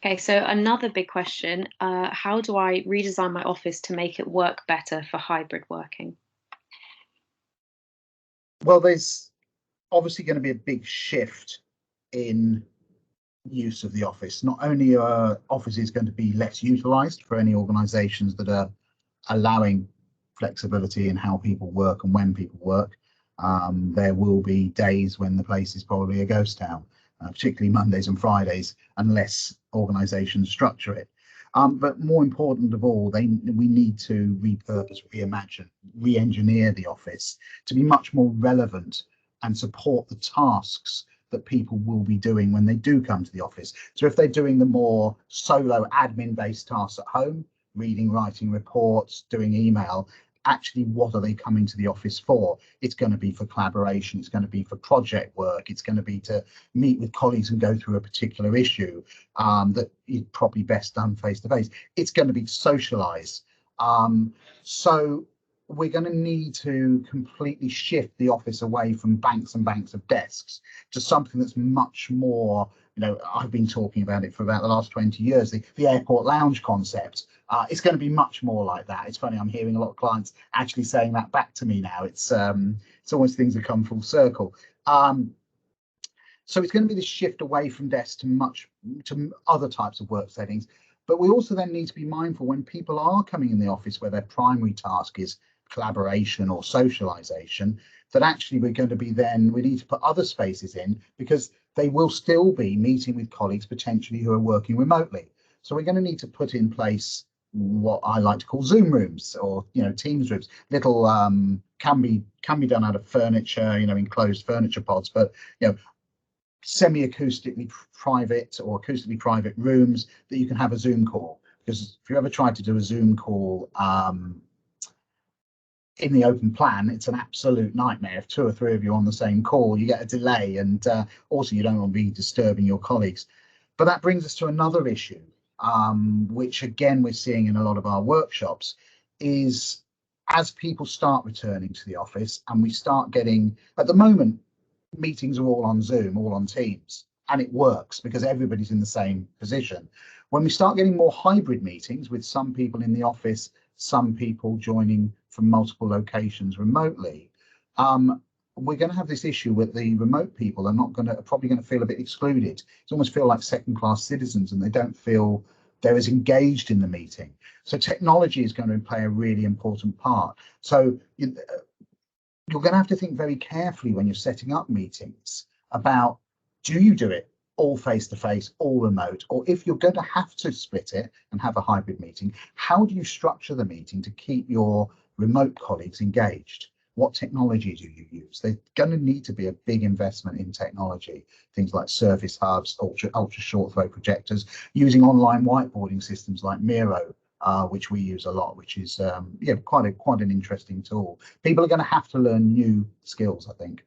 Okay, so another big question, how do I redesign my office to make it work better for hybrid working? Well, there's obviously going to be a big shift in use of the office. Not only are offices going to be less utilized for any organizations that are allowing flexibility in how people work and when people work, there will be days when the place is probably a ghost town, particularly Mondays and Fridays, unless organizations structure it. But more important of all, we need to repurpose, reimagine, re-engineer the office to be much more relevant and support the tasks that people will be doing when they do come to the office. So if they're doing the more solo admin-based tasks at home, reading, writing reports, doing email, actually what are they coming to the office for? It's going to be for collaboration, it's going to be for project work, it's going to be to meet with colleagues and go through a particular issue that is probably best done face to face. It's going to be to socialize. So we're going to need to completely shift the office away from banks and banks of desks to something that's much more, I've been talking about it for about the last 20 years, the airport lounge concept. It's going to be much more like that. It's funny, I'm hearing a lot of clients actually saying that back to me now. It's almost things that come full circle. So it's going to be this shift away from desks to other types of work settings. But we also then need to be mindful when people are coming in the office where their primary task is collaboration or socialization, that actually we need to put other spaces in because they will still be meeting with colleagues potentially who are working remotely. So we're going to need to put in place what I like to call Zoom rooms or Teams rooms. Little can be done out of furniture, enclosed furniture pods, but semi-acoustically private or acoustically private rooms that you can have a Zoom call. Because if you ever tried to do a Zoom call in the open plan, it's an absolute nightmare. If two or three of you are on the same call, you get a delay, and also you don't want to be disturbing your colleagues. But that brings us to another issue, which again we're seeing in a lot of our workshops, is as people start returning to the office and we start getting, at the moment, meetings are all on Zoom, all on Teams, and it works because everybody's in the same position. When we start getting more hybrid meetings with some people in the office, some people joining from multiple locations remotely, we're going to have this issue with the remote people are probably going to feel a bit excluded. It's almost feel like second-class citizens, and they don't feel they're as engaged in the meeting. So technology is going to play a really important part. So you're going to have to think very carefully when you're setting up meetings about, do you do it all face-to-face, all remote, or if you're going to have to split it and have a hybrid meeting, how do you structure the meeting to keep your remote colleagues engaged? What technology do you use? There's going to need to be a big investment in technology, things like Surface Hubs, ultra short throw projectors, using online whiteboarding systems like Miro, which we use a lot, which is quite an interesting tool. People are going to have to learn new skills, I think.